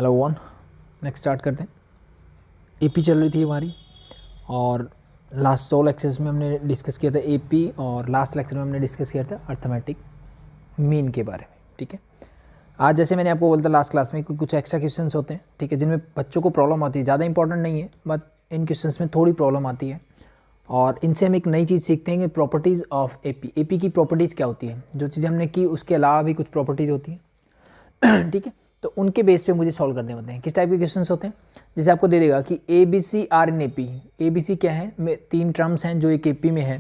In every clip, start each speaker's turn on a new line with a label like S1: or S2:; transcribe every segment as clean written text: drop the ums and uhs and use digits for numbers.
S1: Hello one, next start करते हैं। AP चल रही थी हमारी और लास्ट 2 लेक्चर्स में हमने डिस्कस किया था एपी और लास्ट लेक्चर में हमने डिस्कस किया था अर्थमेटिक मीन के बारे में। ठीक है, आज जैसे मैंने आपको बोला था लास्ट क्लास में कि कुछ एक्स्ट्रा क्वेश्चंस होते हैं, ठीक है, जिनमें बच्चों को प्रॉब्लम आती है। ज़्यादा इंपॉर्टेंट नहीं है बट इन क्वेश्चंस में थोड़ी प्रॉब्लम आती है और इनसे हम एक नई चीज़ सीखते हैं कि प्रॉपर्टीज़ ऑफ एपी। एपी की प्रॉपर्टीज़ क्या होती है, जो चीज़ें हमने की उसके अलावा भी कुछ प्रॉपर्टीज़ होती हैं। ठीक है, तो उनके बेस पे मुझे सॉल्व करने होते हैं। किस टाइप के क्वेश्चंस होते हैं, जैसे आपको दे देगा कि A B C are in A P. A B C क्या है, 3 टर्म्स हैं जो एक ए पी में है।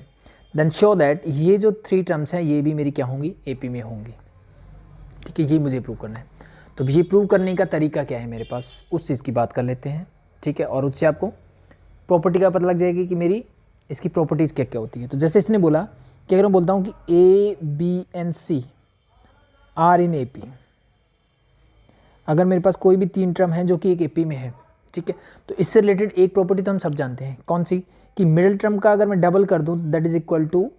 S1: देन शो दैट ये जो 3 टर्म्स हैं ये भी मेरी क्या होंगी, ए पी में होंगी। ठीक है, ये मुझे प्रूव करना है। तो ये प्रूव करने का तरीका क्या है मेरे पास, उस चीज़ की बात कर लेते हैं। ठीक है, और उससे आपको प्रॉपर्टी का पता लग जाएगी कि मेरी इसकी प्रॉपर्टीज़ क्या क्या होती है। तो जैसे इसने बोला कि अगर मैं बोलता हूँ कि A B and C are in A P, अगर मेरे पास कोई भी 3 टर्म है जो कि एक एपी में है, ठीक है, तो इससे रिलेटेड एक प्रॉपर्टी तो हम सब जानते हैं। कौन सी, कि मिडिल टर्म का अगर मैं डबल कर दूं दैट इज इक्वल टू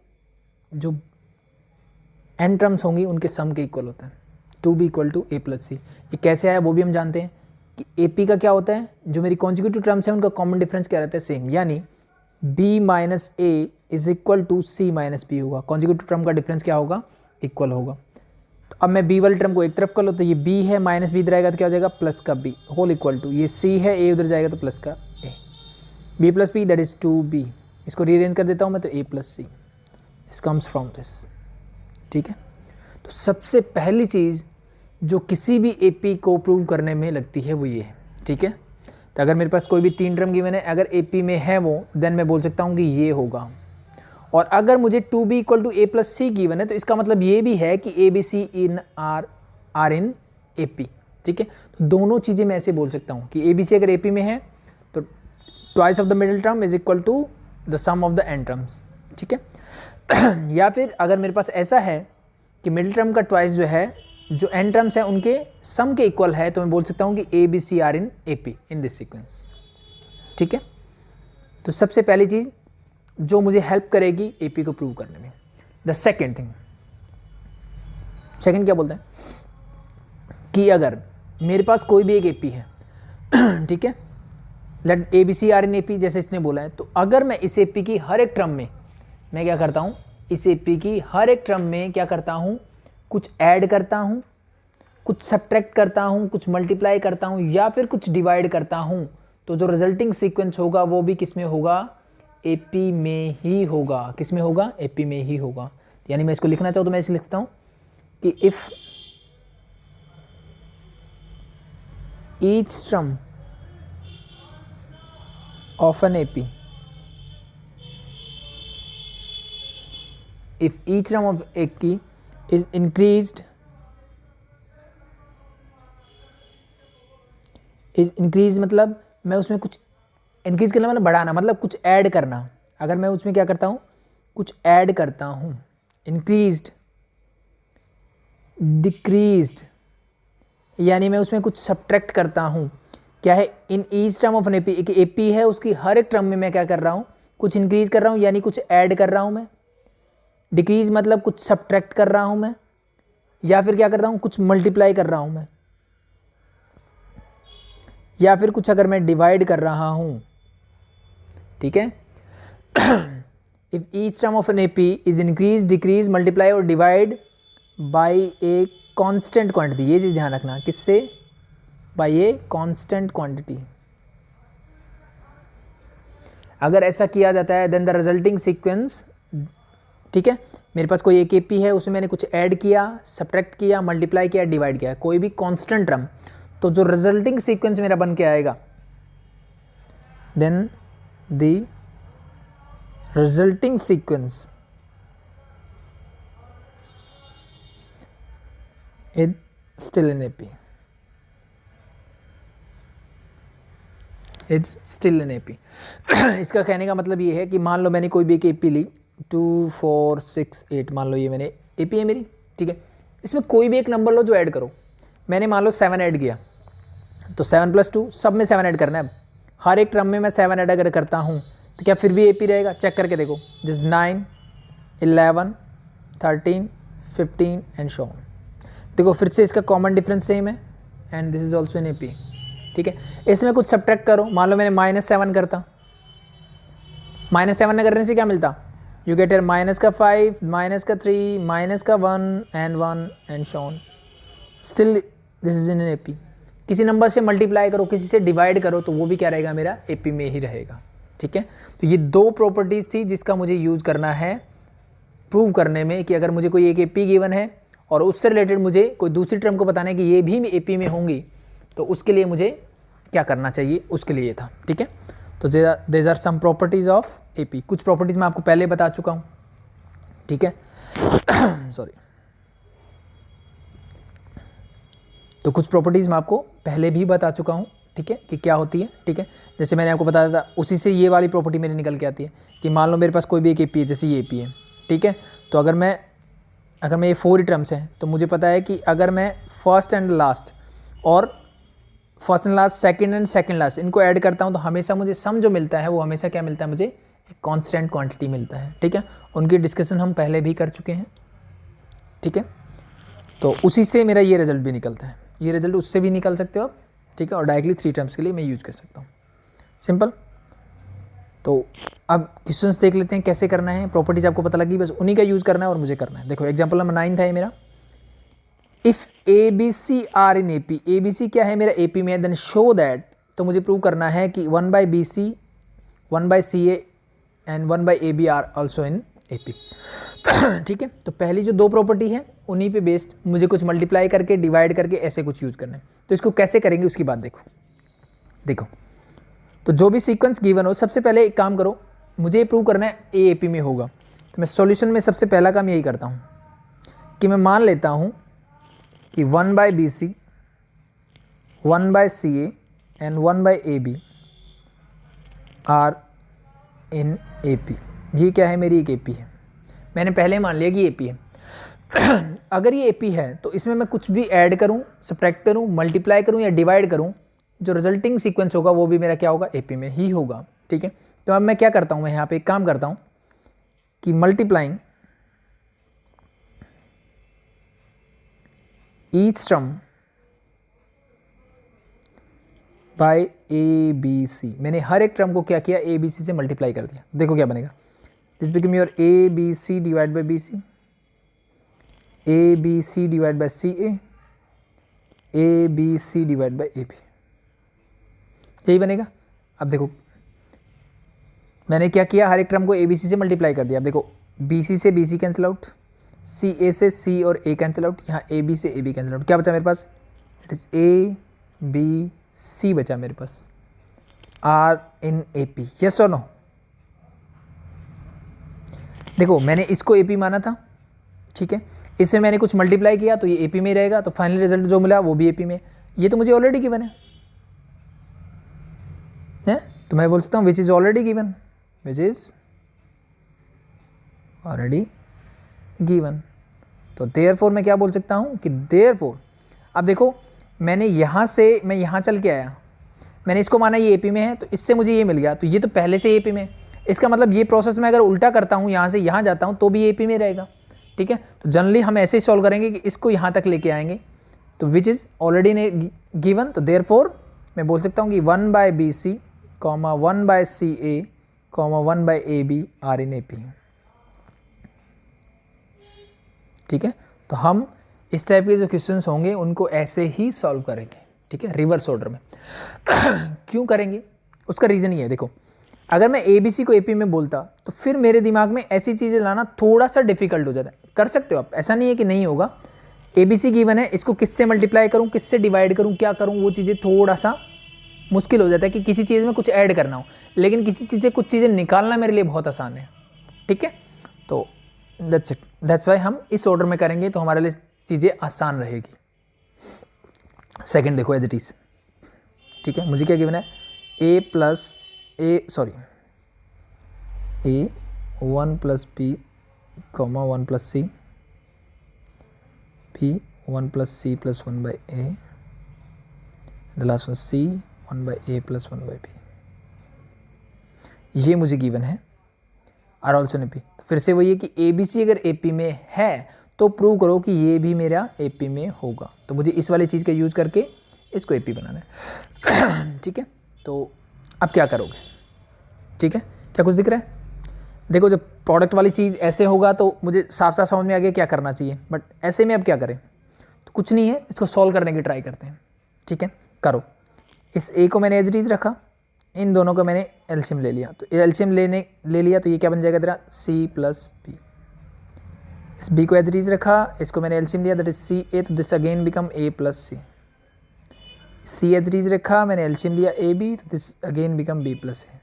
S1: जो एन टर्म्स होंगी उनके सम के इक्वल होता है, to be equal to A plus c. ये कैसे आया वो भी हम जानते हैं कि एपी का क्या होता है, जो मेरी कॉन्जुगेटिव टर्म्स है उनका कॉमन डिफरेंस क्या रहता है, सेम, यानी B minus A is equal to C minus B होगा। कॉन्जुगेटिव टर्म का डिफरेंस क्या होगा, इक्वल होगा। अब मैं बी वाले टर्म को एक तरफ कर लो तो ये बी है, माइनस बी इधर आएगा तो क्या हो जाएगा, प्लस का बी होल इक्वल टू ये सी है, ए उधर जाएगा तो प्लस का a, B plus b that is 2b। इसको रीअरेंज कर देता हूँ मैं तो a plus c, this comes from this. ठीक है, तो सबसे पहली चीज़ जो किसी भी एपी को प्रूव करने में लगती है वो ये है। ठीक है, तो अगर मेरे पास कोई भी 3 टर्म गिवन है, अगर एपी में है वो, देन मैं बोल सकता हूँ कि ये होगा। और अगर मुझे 2b equal to A plus C given है तो इसका मतलब ये भी है कि A B C in are in A P. ठीक है, तो दोनों चीज़ें मैं ऐसे बोल सकता हूँ कि ए बी सी अगर ए पी में है तो twice of the middle term is equal to the sum of the end terms. ठीक है, या फिर अगर मेरे पास ऐसा है कि मिडिल टर्म का ट्वाइस जो है, जो एन टर्म्स है उनके सम के इक्वल है, तो मैं बोल सकता हूँ कि A B C are in A P in this sequence. ठीक है, तो सबसे पहली चीज़ जो मुझे हेल्प करेगी एपी को प्रूव करने में। द सेकेंड थिंग, सेकेंड क्या बोलते हैं कि अगर मेरे पास कोई भी एक एपी है, ठीक है, let A B C are in AP जैसे इसने बोला है, तो अगर मैं इस एपी की हर एक टर्म में मैं क्या करता हूँ, इस एपी की हर एक टर्म में क्या करता हूँ, कुछ ऐड करता हूँ, कुछ सब्ट्रैक्ट करता हूँ, कुछ मल्टीप्लाई करता हूँ या फिर कुछ डिवाइड करता हूँ, तो जो रिजल्टिंग सीक्वेंस होगा वो भी किस में होगा, एपी में ही होगा। किस में होगा, एपी में ही होगा। यानी मैं इसको लिखना चाहूँ तो मैं इसे लिखता हूँ कि if each term of an AP, if each term of AP is increase मतलब मैं उसमें कुछ इंक्रीज करना मतलब बढ़ाना, मतलब कुछ ऐड करना। अगर मैं उसमें क्या करता हूँ, कुछ ऐड करता हूँ, इंक्रीज्ड, डिक्रीज्ड, यानी मैं उसमें कुछ सब्ट्रैक्ट करता हूँ। क्या है, in each term of an AP, एक एपी है उसकी हर एक टर्म में मैं क्या कर रहा हूँ, कुछ इंक्रीज कर रहा हूँ यानी कुछ ऐड कर रहा हूँ मैं, डिक्रीज मतलब कुछ सब्ट्रैक्ट कर रहा हूँ मैं, या फिर क्या कर रहा हूँ, कुछ मल्टीप्लाई कर रहा हूँ मैं, या फिर कुछ अगर मैं डिवाइड कर रहा हूँ। ठीक है, if each term of an AP is increase, decrease, multiply और divide by a constant quantity, ये चीज ध्यान रखना, किससे, बाय ए कांस्टेंट क्वांटिटी। अगर ऐसा किया जाता है देन द रिजल्टिंग सीक्वेंस, ठीक है, मेरे पास कोई एक एपी है उसमें मैंने कुछ ऐड किया, सब्ट्रैक्ट किया, मल्टीप्लाई किया, डिवाइड किया, कोई भी कांस्टेंट टर्म, तो जो रिजल्टिंग सीक्वेंस मेरा बन के आएगा, then the resulting sequence is still in AP, it's still in AP। इसका कहने का मतलब ये है कि मान लो मैंने कोई भी एक AP ली 2 4 6 8, मान लो ये मैंने AP है मेरी। ठीक है, इसमें कोई भी एक नंबर लो जो ऐड करो, मैंने मान लो 7 ऐड किया तो 7 + 2 सब में 7 ऐड करना है। अब हर एक टर्म में मैं 7 ऐड अगर करता हूँ तो क्या फिर भी एपी रहेगा, चेक करके देखो, दिस 9 11 13 15 एंड सो ऑन। देखो फिर से इसका कॉमन डिफरेंस सेम है and this is also in AP. ठीक है। इसमें कुछ सब्ट्रैक्ट करो, मान लो मैंने -7 करता, -7 करने से क्या मिलता, you get here -5, -3, -1 and so on. Still this is in AP. किसी नंबर से मल्टीप्लाई करो, किसी से डिवाइड करो, तो वो भी क्या रहेगा, मेरा एपी में ही रहेगा। ठीक है, तो ये 2 प्रॉपर्टीज़ थी जिसका मुझे यूज़ करना है प्रूव करने में कि अगर मुझे कोई एक एपी गिवन है और उससे रिलेटेड मुझे कोई दूसरी टर्म को बताना है कि ये भी एपी में होंगी, तो उसके लिए मुझे क्या करना चाहिए, उसके लिए ये था। ठीक है, तो there are some properties of AP. कुछ प्रॉपर्टीज़ मैं आपको पहले बता चुका हूँ। ठीक है सॉरी, तो कुछ प्रॉपर्टीज़ मैं आपको पहले भी बता चुका हूँ। ठीक है, कि क्या होती है। ठीक है, जैसे मैंने आपको बताया था, उसी से ये वाली प्रॉपर्टी मेरी निकल के आती है कि मान लो मेरे पास कोई भी एक एपी है, जैसे ये एपी है। ठीक है, तो अगर मैं ये 4 ही टर्म्स हैं, तो मुझे पता है कि अगर मैं फर्स्ट एंड लास्ट और first and last, second and second last, इनको ऐड करता हूँ, तो हमेशा मुझे सम जो मिलता है वो हमेशा क्या मिलता है, मुझे एक कॉन्स्टेंट क्वांटिटी मिलता है। ठीक है, उनकी डिस्कशन हम पहले भी कर चुके हैं। ठीक है, तो उसी से मेरा ये रिजल्ट भी निकलता है, ये रिजल्ट उससे भी निकल सकते हो आप। ठीक है, और डायरेक्टली 3 टर्म्स के लिए मैं यूज़ कर सकता हूँ, सिंपल। तो अब क्वेश्चंस देख लेते हैं कैसे करना है। प्रॉपर्टीज आपको पता लगी, बस उन्हीं का यूज़ करना है और मुझे करना है। देखो एग्जांपल नंबर 9 था ये मेरा, if A B C are in A P, A B C क्या है मेरा ए पी में, देन शो दैट, तो मुझे प्रूव करना है कि 1/BC, 1/CA and 1/AB are also in A P. ठीक है, तो पहली जो 2 प्रॉपर्टी है उन्हीं पे बेस्ड मुझे कुछ मल्टीप्लाई करके, डिवाइड करके ऐसे कुछ यूज़ करना है। तो इसको कैसे करेंगे उसकी बात देखो, तो जो भी सीक्वेंस गिवन हो, सबसे पहले एक काम करो, मुझे ये प्रूव करना है ए ए पी में होगा। तो मैं सॉल्यूशन में सबसे पहला काम यही करता हूँ कि मैं मान लेता हूँ कि 1/BC, 1/CA and 1/AB are in A P. ये क्या है, मेरी एक ए पी है, मैंने पहले मान लिया कि ये ए पी है। अगर ये ए पी है तो इसमें मैं कुछ भी ऐड करूँ, सब्ट्रैक्ट करूँ, मल्टीप्लाई करूँ या डिवाइड करूँ, जो रिजल्टिंग सीक्वेंस होगा वो भी मेरा क्या होगा, एपी में ही होगा। ठीक है, तो अब मैं क्या करता हूँ, मैं यहाँ पे एक काम करता हूँ कि multiplying each term by A B C, मैंने हर एक टर्म को क्या किया, ए बी सी से मल्टीप्लाई कर दिया। देखो क्या बनेगा, this become your A B C divide by B C, A B C divide by C A B C divide by A B, यही बनेगा। अब देखो मैंने क्या किया, हर एक टर्म को ए बी सी से मल्टीप्लाई कर दिया। अब देखो बी सी से बी सी कैंसिल आउट, सी ए से सी और ए कैंसिल आउट, यहाँ ए बी से ए बी कैंसिल आउट, क्या बचा मेरे पास, it is a B c बचा मेरे पास, are in A P, yes और नो। देखो मैंने इसको ए पी माना था, ठीक है, इससे मैंने कुछ मल्टीप्लाई किया तो ये ए पी में रहेगा, तो फाइनल रिजल्ट जो मिला वो भी ए पी में। ये तो मुझे ऑलरेडी गिवन है, तो मैं बोल सकता हूँ विच is already given, which is already given. तो देयरफॉर मैं क्या बोल सकता हूँ कि देयरफॉर, अब देखो मैंने यहाँ से, मैं यहाँ चल के आया, मैंने इसको माना ये एपी में है, तो इससे मुझे ये मिल गया, तो ये तो पहले से एपी में है। इसका मतलब ये प्रोसेस मैं अगर उल्टा करता हूँ, यहाँ से यहाँ जाता हूँ, तो भी एपी में रहेगा। ठीक है, तो जनरली हम ऐसे ही सॉल्व करेंगे कि इसको यहाँ तक लेके आएंगे, तो विच इज़ ऑलरेडी ने गिवन, तो देयरफॉर मैं बोल सकता हूँ कि 1/BC, 1/CA, 1/AB are in AP। ठीक है, तो हम इस टाइप के जो क्वेश्चंस होंगे उनको ऐसे ही सॉल्व करेंगे। ठीक है, रिवर्स ऑर्डर में। क्यों करेंगे, उसका रीज़न ये है, देखो अगर मैं ABC को AP में बोलता तो फिर मेरे दिमाग में ऐसी चीज़ें लाना थोड़ा सा डिफिकल्ट हो जाता है। कर सकते हो आप, ऐसा नहीं है कि नहीं होगा। ABC गिवन है, इसको किससे मल्टीप्लाई करूँ, किससे डिवाइड करूँ, क्या करूँ, वो चीज़ें थोड़ा सा मुश्किल हो जाता है कि किसी चीज़ में कुछ ऐड करना हो, लेकिन किसी चीज़ से कुछ चीज़ें निकालना मेरे लिए बहुत आसान है। ठीक है, तो दैट्स इट, दैट्स वाई हम इस ऑर्डर में करेंगे तो हमारे लिए चीज़ें आसान रहेगी। सेकंड देखो एज इट इज़। ठीक है, मुझे क्या गिवन है, a plus A sorry a 1 + b, 1 + c, b 1 + c + 1/a, the last one c 1/a + 1/b, ये मुझे गिवन है। आर ऑल्सो इन AP, तो फिर से वही है कि ABC अगर AP में है तो प्रूव करो कि ये भी मेरा AP में होगा। तो मुझे इस वाली चीज़ का यूज करके इसको AP बनाना है। ठीक है, तो अब क्या करोगे? ठीक है, क्या कुछ दिख रहा है? देखो जब प्रोडक्ट वाली चीज़ ऐसे होगा तो मुझे साफ साफ समझ में आ गया क्या करना चाहिए, बट ऐसे में अब क्या करें? तो कुछ नहीं है, इसको सॉल्व करने की ट्राई करते हैं। ठीक है, करो। इस ए को मैंने एज इट इज रखा, इन दोनों को मैंने एलसीएम ले लिया, तो एलसीएम ले लिया तो ये क्या बन जाएगा तेरा सी प्लस बी। इस बी को एज इट इज रखा, इसको मैंने एलसीएम लिया, दैट इज सी ए, तो this again become a plus c. C as it is रखा, मैंने एलसीएम लिया ए बी, तो this again become b plus a.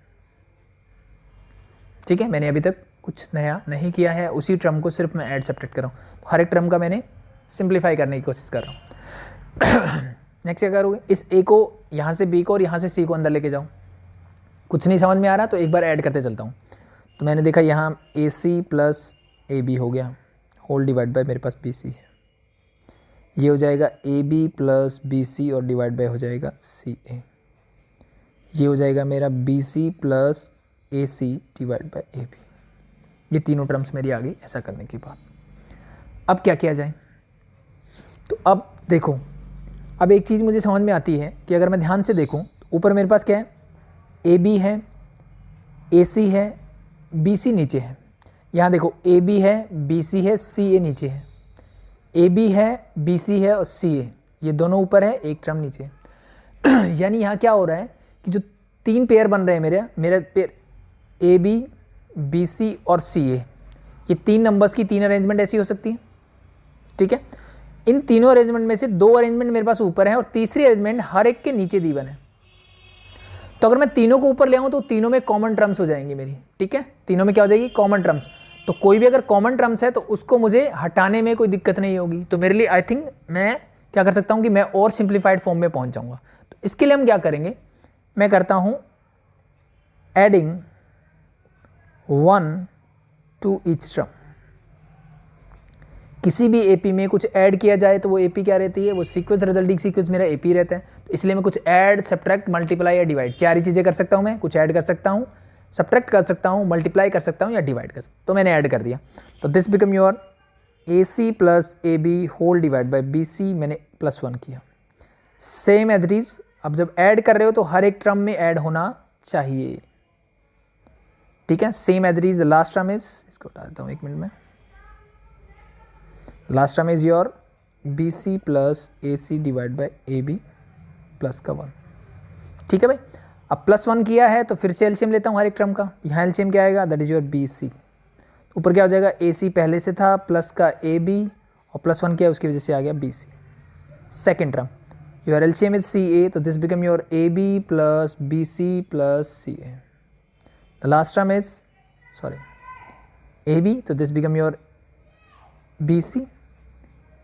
S1: ठीक है, मैंने अभी तक कुछ नया नहीं किया है, उसी टर्म को सिर्फ मैं ऐड सब्ट्रैक्ट कर रहा हूँ, तो हर एक टर्म का मैंने सिंप्लीफाई करने की कोशिश कर रहा हूँ। नेक्स्ट क्या करोगे? इस ए को यहाँ से बी को और यहाँ से सी को अंदर लेके जाओ। कुछ नहीं समझ में आ रहा तो एक बार ऐड करते चलता हूँ। तो मैंने देखा यहाँ ए सी प्लस ए बी हो गया, होल डिवाइड बाय मेरे पास बी सी है। ये हो जाएगा A B plus B C और डिवाइड बाय हो जाएगा सी ए। ये हो जाएगा मेरा B C plus A C divide by A B. ये तीनों टर्म्स मेरी आ गई ऐसा करने के बाद। अब क्या किया जाए? तो अब देखो, अब एक चीज़ मुझे समझ में आती है कि अगर मैं ध्यान से देखूं तो ऊपर मेरे पास क्या है? ए बी है, ए सी है, बी सी नीचे है। यहाँ देखो ए बी है, बी सी है, सी ए नीचे है। ए बी है, बी सी है और सी ए, ये दोनों ऊपर है, एक टर्म नीचे है। यानी यहाँ क्या हो रहा है कि जो तीन पेयर बन रहे हैं मेरे पेयर ए बी सी और सी ए, ये तीन नंबर्स की तीन अरेंजमेंट ऐसी हो सकती है। ठीक है, इन तीनों अरेंजमेंट में से दो अरेंजमेंट मेरे पास ऊपर है और तीसरी अरेंजमेंट हर एक के नीचे दी बन है। तो अगर मैं तीनों को ऊपर ले आऊँ तो तीनों में कॉमन टर्म्स हो जाएंगी मेरी। ठीक है, तीनों में क्या हो जाएगी? Common terms. तो कोई भी अगर कॉमन टर्म्स है तो उसको मुझे हटाने में कोई दिक्कत नहीं होगी। तो मेरे लिए आई थिंक मैं क्या कर सकता हूँ कि मैं और सिंप्लीफाइड फॉर्म में पहुँच जाऊँगा। तो इसके लिए हम क्या करेंगे? मैं करता हूँ एडिंग 1 टू ईच टर्म। किसी भी एपी में कुछ ऐड किया जाए तो वो एपी क्या रहती है? वो सीक्वेंस, रिजल्टिंग सीक्वेंस मेरा एपी रहता है। तो इसलिए मैं कुछ ऐड, सब्ट्रैक्ट, मल्टीप्लाई या डिवाइड, चार ही चीज़ें कर सकता हूँ मैं। कुछ ऐड कर सकता हूँ, सब्ट्रैक्ट कर सकता हूँ, मल्टीप्लाई कर सकता हूँ या डिवाइड कर सकता हूँ। तो मैंने ऐड कर दिया, तो this become your A C plus A B whole divide by B C, मैंने +1 किया। Same as it is. अब जब ऐड कर रहे हो तो हर एक टर्म में ऐड होना चाहिए। ठीक है, same as it is. Last term is, इसको हटा देता हूँ 1 मिनट में। Last term is your B C plus A C divide by A B plus का 1। ठीक है भाई, अब +1 किया है तो फिर से एलसीएम लेता हूँ हर एक टर्म का। यहाँ एलसीएम क्या आएगा? That is your B C. ऊपर क्या हो जाएगा? ए सी पहले से था, प्लस का ए बी और +1 किया उसकी वजह से आ गया b c. Second term your LCM is c a, तो this become your A B plus B C plus c a. The last term is a b, तो this become your B C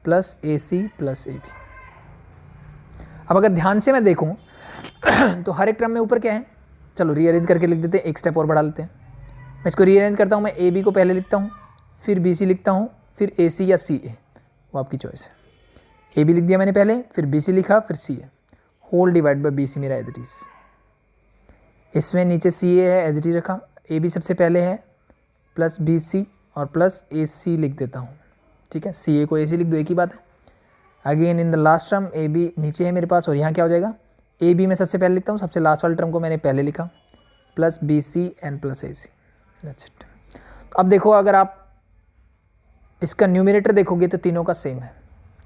S1: plus A C plus A b. अब अगर ध्यान से मैं देखूं तो हर एक टर्म में ऊपर क्या है? चलो रीअरेंज करके लिख देते हैं, एक स्टेप और बढ़ा लेते हैं। मैं इसको रीअरेंज करता हूँ, मैं ए बी को पहले लिखता हूँ, फिर बी सी लिखता हूँ, फिर ए सी या सी ए, वो आपकी चॉइस है। ए बी लिख दिया मैंने पहले, फिर बी सी लिखा, फिर c a, whole divide by B c मेरा एज इट इज। इसमें नीचे सी ए है, एज इट इज रखा। ए बी सबसे पहले है, प्लस बी सी और प्लस ए सी लिख देता हूँ। ठीक है, सी ए को ए सी लिख दो, एक ही बात है। Again in the last term A B नीचे है मेरे पास और यहाँ क्या हो जाएगा? ए बी मैं सबसे पहले लिखता हूँ, सबसे लास्ट वाले टर्म को मैंने पहले लिखा, plus B C and plus A C, that's it. तो अब देखो, अगर आप इसका न्यूमरेटर देखोगे तो तीनों का सेम है।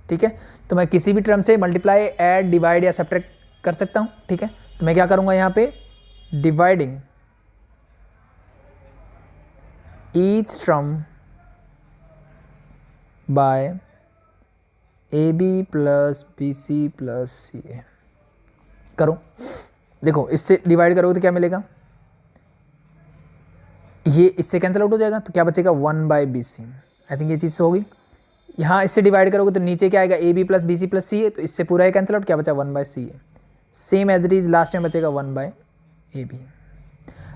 S1: ठीक है, तो मैं किसी भी टर्म से मल्टीप्लाई, ऐड, डिवाइड या सब्ट्रैक्ट कर सकता हूँ। ठीक है, तो मैं क्या करूँगा यहाँ पे? Dividing each term by A B plus B C plus c a करो। देखो, इससे डिवाइड करोगे तो क्या मिलेगा? ये इससे कैंसिल आउट हो जाएगा, तो क्या बचेगा? 1 by B C. I think ये चीज़ तो होगी। यहाँ इससे डिवाइड करोगे तो नीचे क्या आएगा? A B plus B C plus c a, तो इससे पूरा है कैंसिल आउट, क्या बचा? 1 by C a. Same as it is, last में बचेगा 1 बाई ए बी।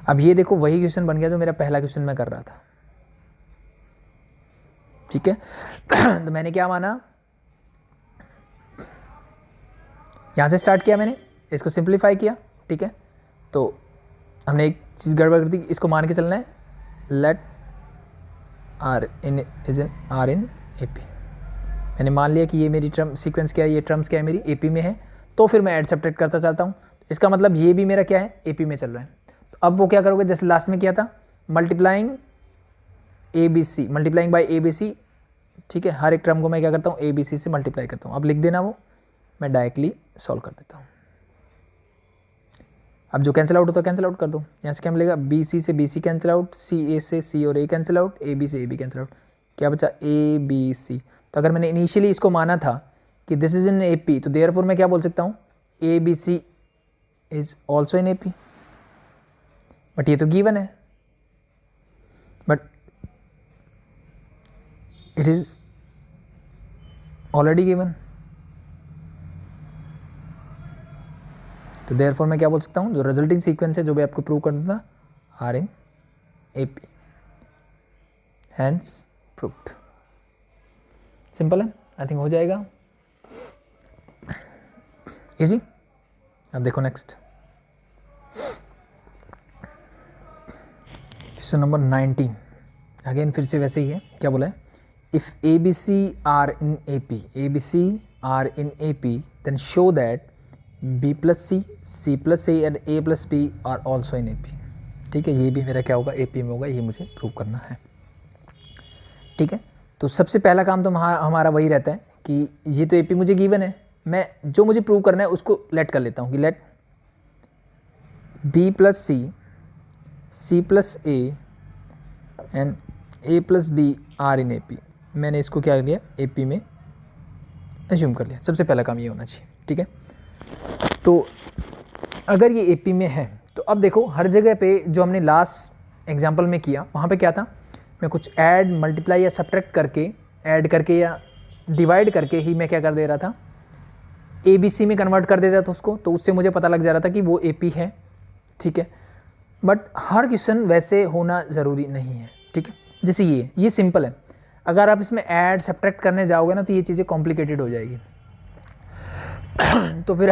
S1: अब ये देखो, वही क्वेश्चन बन गया जो मेरा पहला क्वेश्चन मैं कर रहा था। ठीक है, तो मैंने क्या माना? यहाँ से स्टार्ट किया मैंने, इसको सिंप्लीफाई किया। ठीक है, तो हमने एक चीज़ गड़बड़ कर दी, इसको मान के चलना है, let are in is in are in A P. मैंने मान लिया कि ये मेरी टर्म सीक्वेंस क्या है, ये टर्म्स क्या है मेरी ए पी में है, तो फिर मैं ऐड सब्ट्रैक्ट करता चाहता हूँ। इसका मतलब ये भी मेरा क्या है, AP में चल रहा है। तो अब वो क्या करोगे, जैसे लास्ट में किया था, multiplying ABC, multiplying by ABC, ठीक है। हर एक टर्म को मैं क्या करता हूँ, ABC से मल्टीप्लाई करता हूँ। अब लिख देना वो, मैं डायरेक्टली सॉल्व कर देता हूँ। अब जो कैंसिल आउट होता है कैंसिल आउट कर दो। यहाँ से क्या मिलेगा, BC से BC कैंसिल आउट, CA से C और A कैंसिल आउट, AB से AB कैंसिल आउट, क्या बचा, ABC। तो अगर मैंने इनिशियली इसको माना था कि दिस इज इन AP, तो देयरफॉर मैं क्या बोल सकता हूँ, ABC is also in AP। But ये तो गिवन है, but it is already given. तो देयरफॉर मैं क्या बोल सकता हूँ, जो रिजल्टिंग सीक्वेंस है जो भी आपको प्रूव करना था, are in AP, hence proved. Simple है, आई थिंक हो जाएगा इजी। अब देखो नेक्स्ट क्वेश्चन नंबर 19। अगेन फिर से वैसे ही है, क्या बोला है, if ABC are in AP, ABC are in AP, then show that B plus C plus A and A plus B are also in AP। ठीक है, ये भी मेरा क्या होगा, AP में होगा, ये मुझे प्रूव करना है। ठीक है, तो सबसे पहला काम तो हमारा वही रहता है कि ये तो AP मुझे गिवन है, मैं जो मुझे प्रूव करना है उसको लेट कर लेता हूँ कि let B plus C plus A and A plus B are in AP। मैंने इसको क्या कर लिया, AP में एज्यूम कर लिया। सबसे पहला काम ये होना चाहिए। ठीक है, तो अगर ये AP में है तो अब देखो हर जगह पे जो हमने लास्ट एग्जांपल में किया वहाँ पे क्या था, मैं कुछ ऐड मल्टीप्लाई या सब्ट्रैक्ट करके, ऐड करके या डिवाइड करके ही मैं क्या कर दे रहा था, ABC में कन्वर्ट कर देता था उसको, तो उससे मुझे पता लग जा रहा था कि वो AP है। ठीक है, बट हर क्वेश्चन वैसे होना ज़रूरी नहीं है। ठीक है, जैसे ये सिंपल है, अगर आप इसमें ऐड सब्ट्रैक्ट करने जाओगे ना तो ये चीज़ें कॉम्प्लिकेटेड हो जाएगी। तो फिर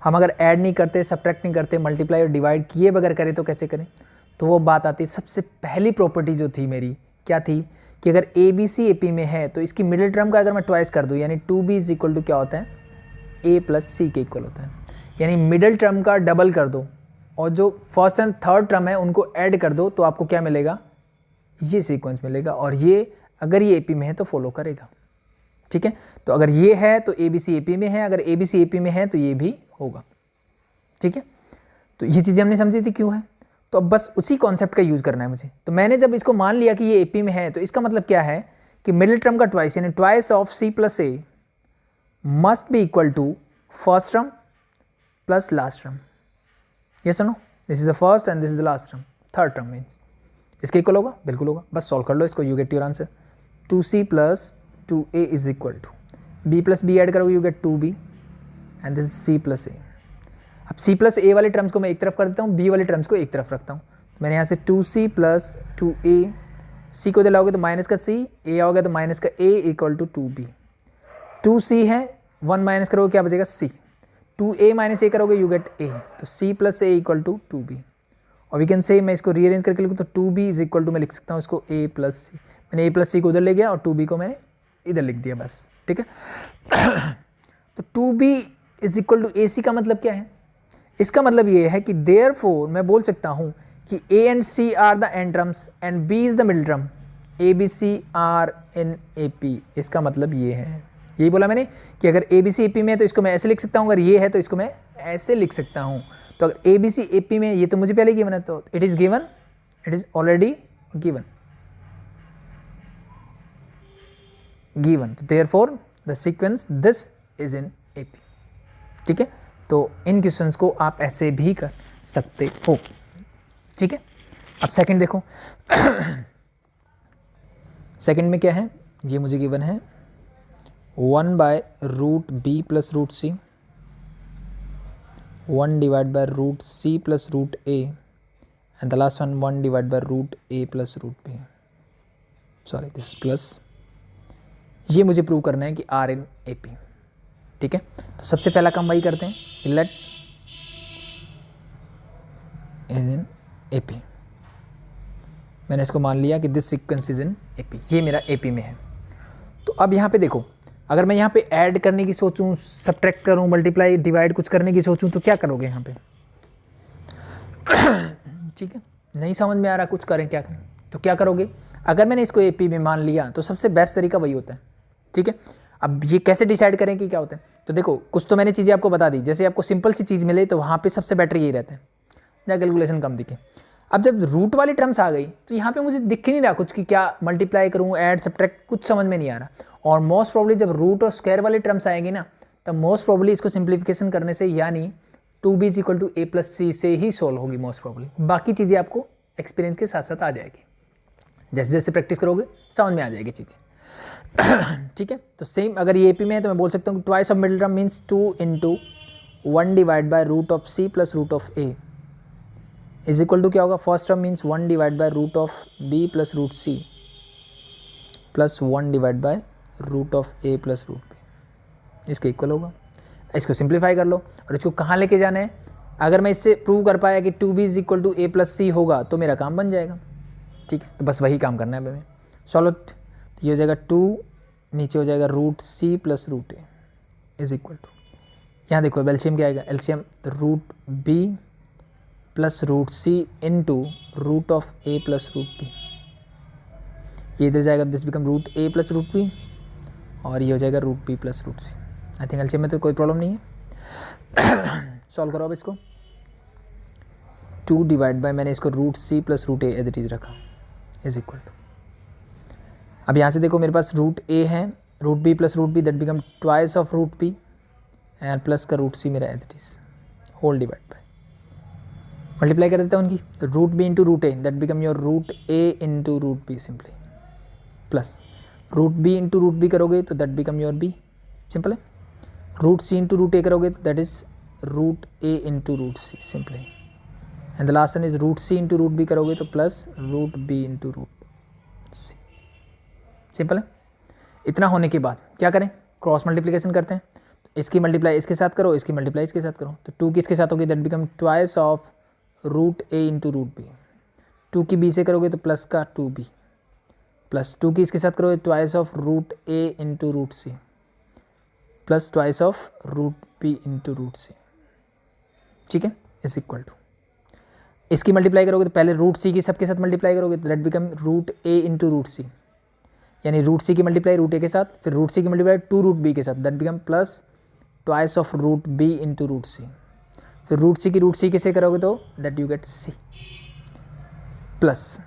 S1: हम अगर ऐड नहीं करते, सब्ट्रैक्ट नहीं करते, मल्टीप्लाई और डिवाइड किए बगैर करें तो कैसे करें। तो वो बात आती है, सबसे पहली प्रॉपर्टी जो थी मेरी क्या थी कि अगर ABC AP में है तो इसकी मिडिल टर्म का अगर मैं ट्वाइस कर दूँ, यानी 2B इज इक्वल टू क्या होता है, A प्लस C के इक्वल होता है। यानी मिडिल टर्म का डबल कर दो और जो फर्स्ट एंड थर्ड टर्म है उनको ऐड कर दो, तो आपको क्या मिलेगा, ये सीक्वेंस मिलेगा। और ये अगर ये AP में है तो फॉलो करेगा। ठीक है, तो अगर ये है तो ABC AP में है, अगर ABC AP में है तो ये भी होगा। ठीक है, तो ये चीज़ें हमने समझी थी क्यों है, तो अब बस उसी कॉन्सेप्ट का यूज़ करना है मुझे। तो मैंने जब इसको मान लिया कि ये AP में है तो इसका मतलब क्या है कि मिडिल टर्म का ट्वाइस, यानी twice of C plus A must be equal to first term plus last term. Yes और no, this is the first and this is the last term, third term means इसके equal होगा, बिल्कुल होगा। बस solve कर लो इसको, you get your answer. 2C plus 2A is equal to B plus B add करोगे, you get 2B and this is C plus A। अब C प्लस A वाले टर्म्स को मैं एक तरफ कर देता हूँ, B वाले टर्म्स को एक तरफ रखता हूँ। तो मैंने यहाँ से 2C प्लस 2A, C को इधर लाओगे तो माइनस का C, A आओगे तो माइनस का A equal to 2B। 2C है, 1 माइनस करोगे क्या बचेगा C, 2A माइनस A करोगे यू गेट A, तो C plus A equal to 2B। और वी कैन से, मैं इसको रीअरेंज करके लिखूँ तो 2B इज इक्वल टू, मैं लिख सकता हूँ इसको A प्लस C। मैंने A प्लस C को उधर ले गया और 2B को मैंने इधर लिख दिया बस। ठीक है, तो 2B is equal to AC का मतलब क्या है, इसका मतलब ये है कि देयरफॉर मैं बोल सकता हूँ कि A and C are the end terms and B is the middle term, ABC are in AP। इसका मतलब ये है, यही बोला मैंने कि अगर ABC AP में है तो इसको मैं ऐसे लिख सकता हूँ, अगर ये है तो इसको मैं ऐसे लिख सकता हूँ। तो अगर ABC AP में, ये तो मुझे पहले गिवन है, तो it is given, it is already given, तो therefore the sequence this is in AP। ठीक है, तो इन क्वेश्चंस को आप ऐसे भी कर सकते हो। ठीक है, अब सेकंड देखो। सेकंड में क्या है, ये मुझे गिवन है 1 by root B plus root C, 1 divide by root C plus root A and the last one 1 divide by root A plus root B। Sorry, this plus, ये मुझे प्रूव करना है कि R इन AP। ठीक है, तो सबसे पहला काम वही करते हैं, लेट इज इन AP। मैंने इसको मान लिया कि this sequence is in AP, ये मेरा AP में है। तो अब यहाँ पे देखो, अगर मैं यहाँ पे ऐड करने की सोचूं, सब्ट्रैक्ट करूँ, मल्टीप्लाई, डिवाइड कुछ करने की सोचूं तो क्या करोगे यहाँ पे? ठीक है, नहीं समझ में आ रहा कुछ करें क्या करें, तो क्या करोगे? अगर मैंने इसको AP में मान लिया तो सबसे बेस्ट तरीका वही होता है। ठीक है, अब ये कैसे डिसाइड करें कि क्या होता है? तो देखो, कुछ तो मैंने चीज़ें आपको बता दी, जैसे आपको सिंपल सी चीज़ मिले तो वहाँ पे सबसे बेटर यही रहता है जहाँ कैलकुलेशन कम दिखे। अब जब रूट वाली टर्म्स आ गई तो यहाँ पे मुझे दिख ही नहीं रहा कुछ कि क्या मल्टीप्लाई करूँ, ऐड, सब्ट्रैक्ट, कुछ समझ में नहीं आ रहा। और मोस्ट प्रॉब्ली जब रूट और स्क्वायर वाली टर्म्स आएंगी ना, तब मोस्ट प्रॉब्ली इसको सिंप्लीफिकेशन करने से, यानी 2b = a+c से ही सॉल्व होगी मोस्ट प्रॉब्ली। बाकी चीज़ें आपको एक्सपीरियंस के साथ साथ आ जाएगी, जैसे जैसे प्रैक्टिस करोगे समझ में आ जाएगी चीज़ें। ठीक है, तो सेम अगर ये AP में है तो मैं बोल सकता हूँ twice of middle term means 2 × 1 divide by root of c plus root of a is equal to क्या होगा? First term means 1 divide by root of b plus root c plus 1 divide by root of a plus root b, इसके equal होगा। इसको simplify कर लो और इसको कहाँ लेके जाना है? अगर मैं इससे प्रूव कर पाया कि 2b = a+c होगा तो मेरा काम बन जाएगा। ठीक है, तो बस वही काम करना है हमें। सॉल्व, तो ये हो जाएगा 2, नीचे हो जाएगा root c plus root a is equal to, यहाँ देखो एलसीएम क्या आएगा? LCM root b plus root c into root of a plus root b, ये इधर जाएगा, this become root a plus root b, और ये हो जाएगा root b plus root c। I think LCM में तो कोई प्रॉब्लम नहीं है। सॉल्व करो अब इसको। 2 डिवाइड बाय, मैंने इसको root c plus root a as it is रखा, इज इक्वल टू, अब यहाँ से देखो मेरे पास रूट a है, root b plus root b, that become twice of root b, and plus का रूट c मेरा as it is, whole divide by, multiply कर देता हूँ उनकी, root b into root a, that become your root a into root b सिंपली, plus root b into root b करोगे तो that become your b, simple है। Root c into root a करोगे तो that is root a into root c simply, and the last one is root c into root b करोगे तो plus root b into root c, simple है। इतना होने के बाद क्या करें? क्रॉस मल्टीप्लिकेशन करते हैं, तो इसकी मल्टीप्लाई इसके साथ करो, इसकी मल्टीप्लाई इसके साथ करो, तो 2 किसके साथ होगी? That become twice of root a into root b, 2 की b से करोगे तो प्लस का 2b, प्लस 2 की इसके साथ करोगे twice of root a into root c, plus twice of root b into root c, ठीक है, इज इक्वल टू, इसकी मल्टीप्लाई करोगे तो पहले रूट c की सबके साथ मल्टीप्लाई करोगे तो that become root a into root c, यानी रूट c की मल्टीप्लाई रूट a के साथ, फिर रूट c की मल्टीप्लाई 2 रूट b के साथ, that become plus twice of root b into root c, फिर रूट c की रूट c किसे करोगे तो that you get c, plus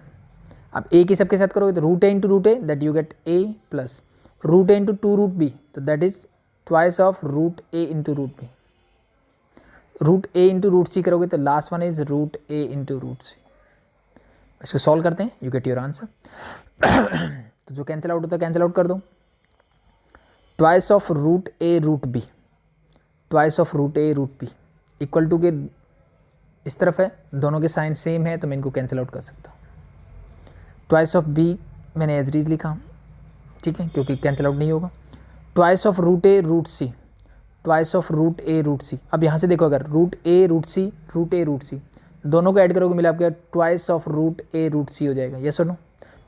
S1: अब a की सबके साथ करोगे तो root a into root a, that you get a, plus root a into 2 root b, तो that is twice of root a into root b, root a into root c करोगे तो last one is root a into root c। इसको solve करते हैं, you get your answer. तो जो cancel out होता है कैंसिल आउट कर दो, twice of root a root b, twice of root a root b equal to के इस तरफ है, दोनों के साइन सेम है तो मैं इनको कैंसिल आउट कर सकता हूँ। ट्वाइस ऑफ b मैंने एज रीज लिखा, ठीक है, क्योंकि कैंसिल आउट नहीं होगा। Twice of root a root c, twice of root a root c, अब यहाँ से देखो अगर root a root c, root a root c दोनों को ऐड करोगे मिला आपके twice of root a root c हो जाएगा, यस और नो?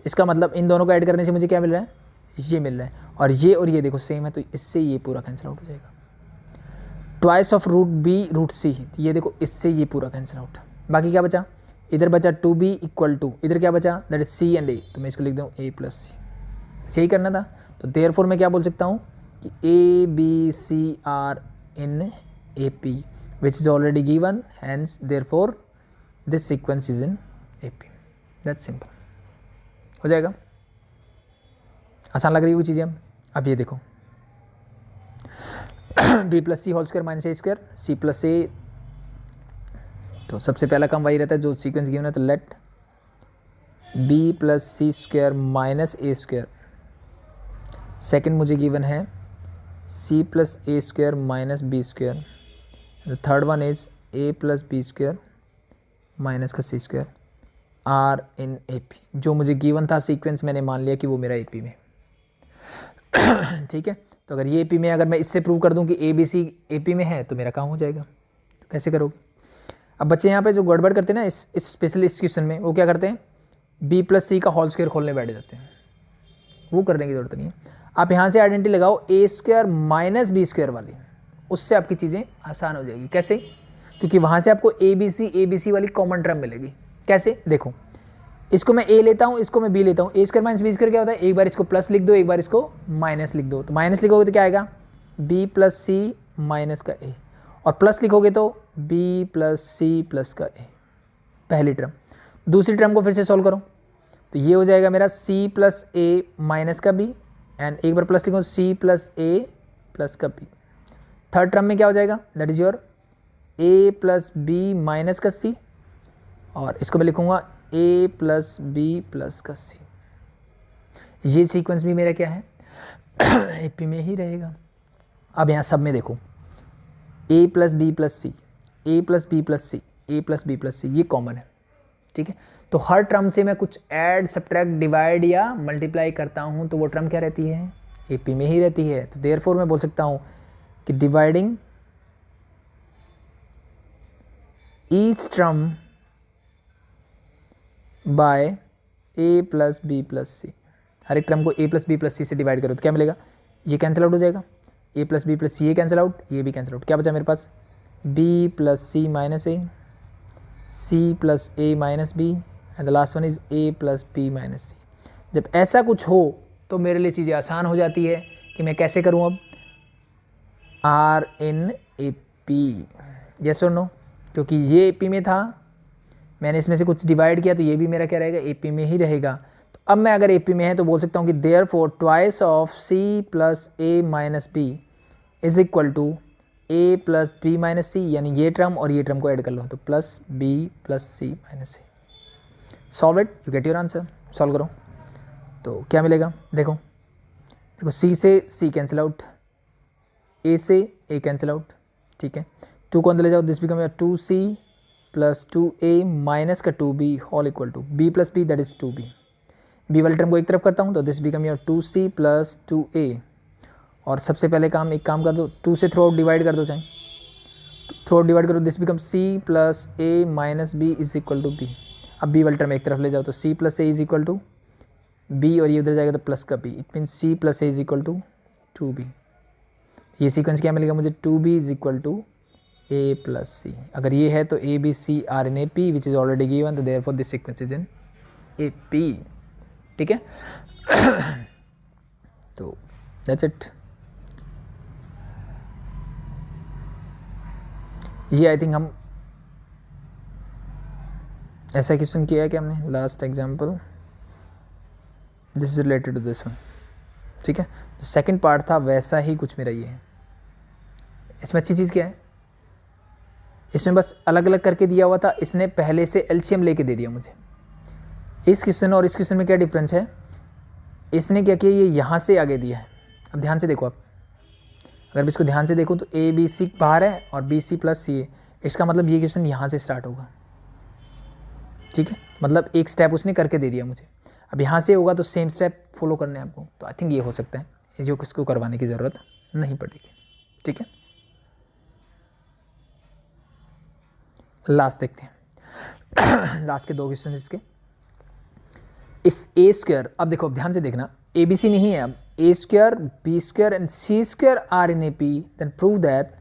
S1: इसका मतलब इन दोनों को ऐड करने से मुझे क्या मिल रहा है? ये मिल रहा है, और ये देखो सेम है तो इससे ये पूरा कैंसिल आउट हो जाएगा। Twice of root b root c, ये देखो इससे ये पूरा कैंसिल आउट, बाकी क्या बचा? इधर बचा 2b इक्वल टू, इधर क्या बचा? That is c and a, तो मैं इसको लिख दूँ a प्लस c, यही करना था। तो देयरफॉर मैं क्या बोल सकता हूँ कि a b c are in AP which is already given, hence therefore this sequence is in AP, that's simple, हो जाएगा। आसान लग रही है वो चीज़ें। अब ये देखो b plus c whole square minus a square, c plus a, तो सबसे पहला काम वही रहता है जो सीक्वेंस गिवन है, तो let b plus c square minus a square, second मुझे गिवन है c plus a square minus b square, the third one is a plus b square minus का c square are in AP, जो मुझे given था sequence मैंने मान लिया कि वो मेरा AP में। ठीक है, तो अगर ये AP में, अगर मैं इससे प्रूव कर दूं कि ABC AP में है तो मेरा काम हो जाएगा। तो कैसे करोगे? अब बच्चे यहाँ पे जो गड़बड़ करते हैं ना इस स्पेशल इस क्वेश्चन में, वो क्या करते हैं? b प्लस सी का होल स्क्वायर खोलने बैठ जाते हैं, वो करने की जरूरत नहीं है। आप यहाँ से आइडेंटिटी लगाओ ए स्क्वायर माइनस बी स्क्वायर वाली, उससे आपकी चीज़ें आसान हो जाएगी। कैसे? क्योंकि वहाँ से आपको ए बी सी वाली कॉमन टर्म मिलेगी। कैसे? देखो, इसको मैं ए लेता हूँ, इसको मैं बी लेता हूँ। ए स्क्वायर माइनस बी स्क्वायर क्या होता है? एक बार इसको प्लस लिख दो, एक बार इसको माइनस लिख दो। तो माइनस लिखोगे तो क्या आएगा? बी प्लस सी माइनस का ए, और प्लस लिखोगे तो बी प्लस सी प्लस का ए, पहली टर्म। दूसरी टर्म को फिर से सॉल्व करो तो ये हो जाएगा मेरा सी प्लस ए माइनस का बी, एंड एक बार प्लस लिखो सी प्लस ए प्लस का बी। थर्ड टर्म में क्या हो जाएगा? That is your A plus B minus का सी, और इसको मैं लिखूंगा ए प्लस बी प्लस का सी। ये सीक्वेंस भी मेरा क्या है? एपी में ही रहेगा। अब यहाँ सब में देखो, ए प्लस बी प्लस सी, ए प्लस बी प्लस सी, ए प्लस बी प्लस सी, ये कॉमन है। ठीक है, तो हर टर्म से मैं कुछ ऐड, सब्ट्रैक्ट, डिवाइड या मल्टीप्लाई करता हूँ तो वो टर्म क्या रहती है? एपी में ही रहती है। तो देयरफॉर मैं बोल सकता हूँ कि dividing each term by a plus b plus c, हर एक टर्म को a plus b plus c से डिवाइड करो तो क्या मिलेगा? ये कैंसिल आउट हो जाएगा, ए प्लस बी प्लस सी ये कैंसिल आउट, ये भी कैंसिल आउट। क्या बचा मेरे पास? B plus c minus a, C plus A minus b, and the last one is a plus B minus c. जब ऐसा कुछ हो तो मेरे लिए चीज़ें आसान हो जाती है कि मैं कैसे करूँ अब are in A P, yes और नो? क्योंकि ये ए पी में था, मैंने इसमें से कुछ डिवाइड किया तो ये भी मेरा क्या रहेगा? ए पी में ही रहेगा। तो अब मैं अगर ए पी में है तो बोल सकता हूँ कि therefore twice of c plus A minus b is equal to A plus B minus c, यानी ये टर्म और ये टर्म को ऐड कर लो तो plus b plus c minus c. Solve it, you get your answer. Solve करो तो क्या मिलेगा? देखो देखो, सी से सी कैंसिल आउट, ए से ए कैंसिल आउट। ठीक है, 2 को अंदर ले जाओ, this become your 2c plus 2a minus का 2b whole equal to b plus b, that is 2b। b वाले टर्म को एक तरफ करता हूँ तो this become your 2c plus 2a, और सबसे पहले एक काम कर दो, 2 से थ्रू आउट डिवाइड कर दो, चाहे थ्रू आउट डिवाइड करो, this become c plus a minus b is equal to b। अब b वाले टर्म एक तरफ ले जाओ तो c plus a is equal to b, और ये उधर जाएगा तो प्लस का b, it mean c plus a is equal to 2b। ये सीक्वेंस क्या मिलेगा मुझे? 2b is equal to a plus c. अगर ये है तो a B C are in A p which is already given, तो therefore this sequence is in A P. ठीक है, तो दैट्स इट। ये आई थिंक हम ऐसा क्वेश्चन किया है कि हमने last example, this is related to this one. ठीक है, जो सेकेंड पार्ट था वैसा ही कुछ मेरा ये है। इसमें अच्छी चीज़ क्या है? इसमें बस अलग अलग करके दिया हुआ था, इसने पहले से एलसीएम लेके दे दिया मुझे। इस क्वेश्चन और इस क्वेश्चन में क्या डिफरेंस है? इसने क्या किया, ये यहाँ से आगे दिया है। अब ध्यान से देखो, आप अगर इसको ध्यान से देखो तो ए बी सी बाहर है और बी सी प्लस सी है, इसका मतलब ये क्वेश्चन यहाँ से स्टार्ट होगा। ठीक है, मतलब एक स्टेप उसने करके दे दिया मुझे। अब यहाँ से होगा तो सेम स्टेप फॉलो करने हैं आपको, तो आई थिंक ये हो सकता है, जो किसको करवाने की ज़रूरत नहीं पड़ेगी। ठीक है, लास्ट देखते हैं। लास्ट के 2 क्वेश्चन इसके। इफ ए स्क्वायर, अब देखो, अब ध्यान से देखना, ए बी सी नहीं है, अब a square b square and c square are in A P, then prove that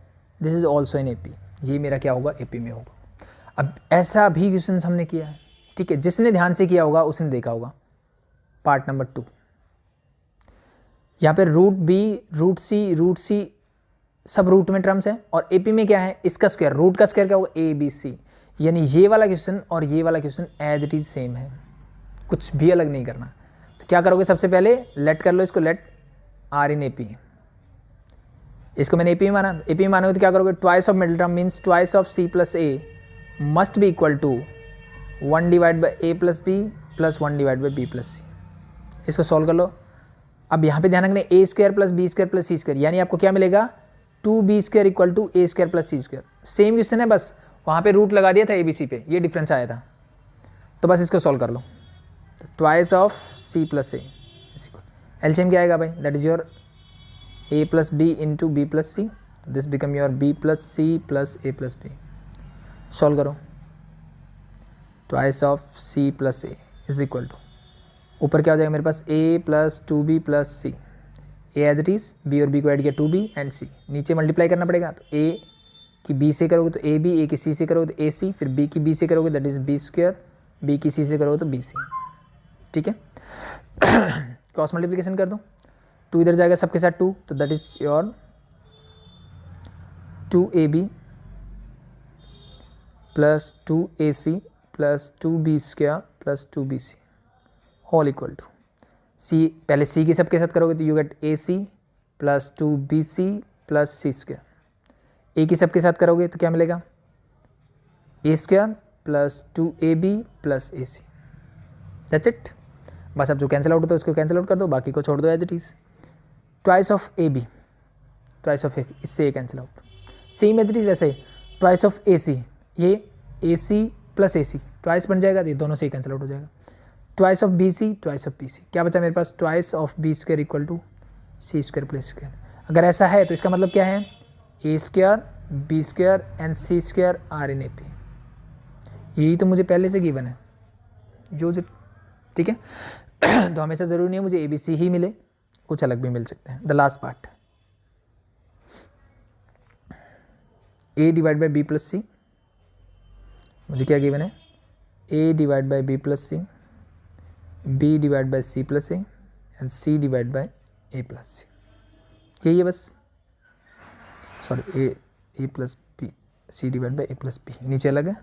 S1: this is also in A P. ये मेरा क्या होगा? ए पी में होगा। अब ऐसा भी क्वेश्चन हमने किया है। ठीक है, जिसने ध्यान से किया होगा उसने देखा होगा पार्ट नंबर 2। यहाँ पे रूट सी सब रूट में टर्म्स हैं, और एपी में क्या है? इसका स्क्वायर, रूट का स्क्वायर क्या होगा? A B C. यानी ये वाला क्वेश्चन और ये वाला question as it is same है, कुछ भी अलग नहीं करना। तो क्या करोगे? सबसे पहले लेट कर लो इसको, let are in A P. इसको मैंने ए पी में माना, ए पी में मानोगे तो क्या करोगे? Twice of middle term means twice of c plus a must be equal to 1 divide by a plus b plus 1 divide by b plus c. इसको सॉल्व कर लो। अब यहाँ पे ध्यान रखना, a square plus b square plus c square, यानी आपको क्या मिलेगा? 2b square equal to a square plus c square. Same question है, बस वहाँ पे रूट लगा दिया था ए बी सी पे, ये डिफरेंस आया था। तो बस इसको सॉल्व कर लो। तो twice of c plus a LCM क्या आएगा भाई? That is your A plus b into b plus c, this become your b plus c plus A plus b. Solve करो। Twice of c plus a is equal to, ऊपर क्या हो जाएगा मेरे पास? A plus 2b plus c, a as it is, b और b को add किया 2b एंड c, नीचे मल्टीप्लाई करना पड़ेगा। तो a की b से करोगे तो ab, a की c से करोगे तो ac, फिर b की b से करोगे that is b square, b की c से करोगे तो bc। ठीक है, क्रॉस मल्टीप्लिकेशन कर दो, 2 इधर जाएगा सबके साथ 2, तो दैट इज योर 2ab plus 2ac plus 2b square plus 2bc whole equal to c, पहले c की सबके साथ करोगे तो you get ac plus 2bc plus c square, a की सबके साथ करोगे तो क्या मिलेगा a square plus 2ab plus ac, that's it. बस अब जो कैंसिल आउट होता है उसको कैंसिल आउट कर दो, बाकी को छोड़ दो as it is. Twice of ab, twice of ab, इससे ये cancel out, same as it is वैसे ही ट्वाइस ऑफ ac, ये ac प्लस ac ट्वाइस बन जाएगा, ये दोनों से ही कैंसिल आउट हो जाएगा। Twice of bc, twice of bc, क्या बचा मेरे पास, twice of b square equal to c square plus square. अगर ऐसा है तो इसका मतलब क्या है, a square b square and c square are in AP, यही तो मुझे पहले से गिवन है जो ठीक है। तो हमेशा ज़रूरी नहीं है मुझे ABC ही मिले, कुछ अलग भी मिल सकते हैं। The last part, a divide by b plus c, मुझे क्या गिवन है, a divide by b plus c, b divide by c plus a and c divide by a plus c, यही है बस, sorry a plus b, c divide by a plus b, नीचे अलग है,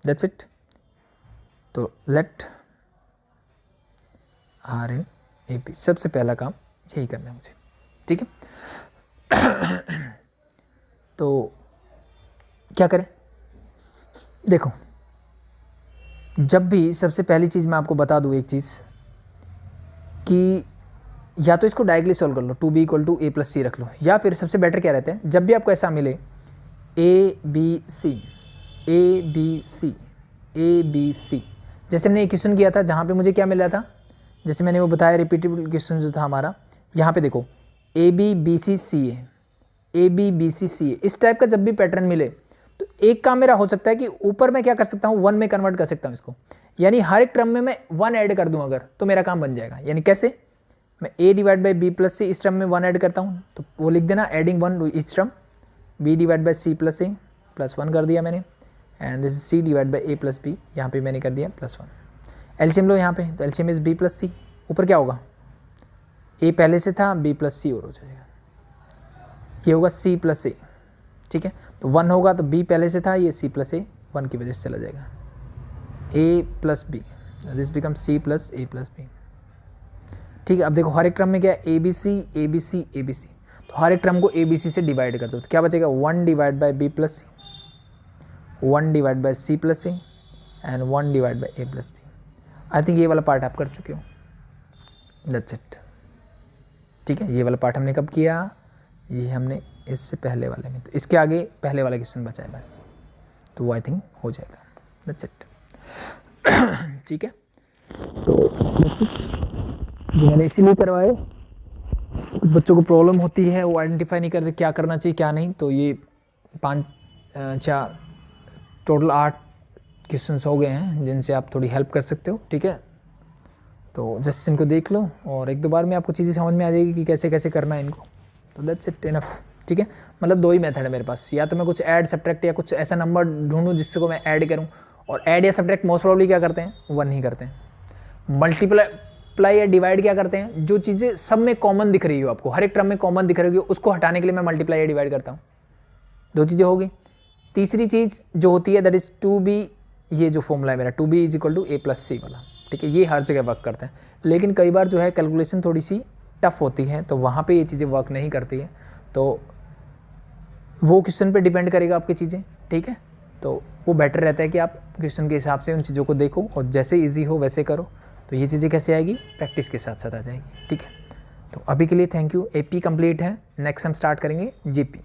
S1: that's it. तो late are in AP, सबसे पहला काम यही करना है मुझे, ठीक है। तो क्या करें, देखो जब भी सबसे पहली चीज़ मैं आपको बता दूँ एक चीज़ कि या तो इसको डायरेक्टली सॉल्व कर लो, 2b equal to a plus c रख लो, या फिर सबसे बेटर क्या रहता है, जब भी आपको ऐसा मिले a b c, जैसे मैंने एक क्वेश्चन किया था जहाँ पे मुझे क्या मिल रहा था, जैसे मैंने वो बताया रिपीटेबल क्वेश्चन जो था हमारा, यहाँ पे देखो a b b c c a, इस टाइप का जब भी पैटर्न मिले तो एक काम मेरा हो सकता है कि ऊपर मैं क्या कर सकता हूँ, 1 में कन्वर्ट कर सकता हूँ इसको, यानी हर एक टर्म में मैं 1 ऐड कर दूँ अगर, तो मेरा काम बन जाएगा। यानी कैसे, मैं a divide by b plus c इस टर्म में 1 ऐड करता हूँ, तो वो लिख देना एडिंग 1 इस term, b divide by c plus a plus 1 कर दिया मैंने, and this c divide by a plus b, यहाँ पे मैंने कर दिया प्लस 1। एलसीएम लो यहाँ पे, तो LCM is b plus c, ऊपर क्या होगा, a पहले से था, b प्लस c और हो जाएगा, ये होगा c प्लस a, ठीक है। तो 1 होगा तो b पहले से था, ये c प्लस a 1 की वजह से चला जाएगा, a plus b, this become c plus a plus b, ठीक है। अब देखो हर एक टर्म में क्या है, ABC, तो हर एक टर्म को ABC से डिवाइड कर दो, तो क्या बचेगा, 1 divide by b plus c, 1 divide by c plus a and 1 divide by a plus b। I think ये वाला पार्ट आप कर चुके हो, दैट्स इट, ठीक है। ये वाला पार्ट हमने कब किया, ये हमने इससे पहले वाले में, तो इसके आगे पहले वाला क्वेश्चन बचा है बस, तो वो आई थिंक हो जाएगा, दैट्स इट, ठीक है। तो मैंने इसीलिए करवाए, कुछ बच्चों को प्रॉब्लम होती है, वो आइडेंटिफाई नहीं करते क्या करना चाहिए क्या नहीं, तो ये 5 टोटल 8 क्वेश्चंस हो गए हैं जिनसे आप थोड़ी हेल्प कर सकते हो, ठीक है। तो जस्ट इनको देख लो और 1-2 बार में आपको चीज़ें समझ में आ जाएगी कि कैसे कैसे करना है इनको, तो दैट्स इट इनफ, ठीक है। मतलब 2 ही मेथड है मेरे पास, या तो मैं कुछ ऐड सब्ट्रैक्ट या कुछ ऐसा नंबर ढूंढूं जिससे को मैं ऐड करूं, और ऐड या सब्ट्रैक्ट मोस्ट प्रॉब्ली क्या करते हैं, 1 ही करते हैं। मल्टीप्लाई या डिवाइड क्या करते हैं, जो चीज़ें सब में कॉमन दिख रही हो आपको, हर एक टर्म में कॉमन दिख रही हो, उसको हटाने के लिए मैं मल्टीप्लाई या डिवाइड करता हूँ, 2 चीज़ें हो गई। तीसरी चीज़ जो होती है दैट इज़ 2b, ये जो फॉर्मूला है मेरा 2b is equal to a plus c वाला, ठीक है, ये हर जगह वर्क करता है, लेकिन कई बार जो है कैलकुलेशन थोड़ी सी टफ होती है, तो वहाँ पे ये चीज़ें वर्क नहीं करती है, तो वो क्वेश्चन पे डिपेंड करेगा आपकी चीज़ें, ठीक है। तो वो बेटर रहता है कि आप क्वेश्चन के हिसाब से उन चीज़ों को देखो और जैसे इजी हो वैसे करो, तो ये चीज़ें कैसे आएगी, प्रैक्टिस के साथ साथ आ जाएगी, ठीक है। तो अभी के लिए थैंक यू। AP कंप्लीट है, नेक्स्ट हम स्टार्ट करेंगे GP।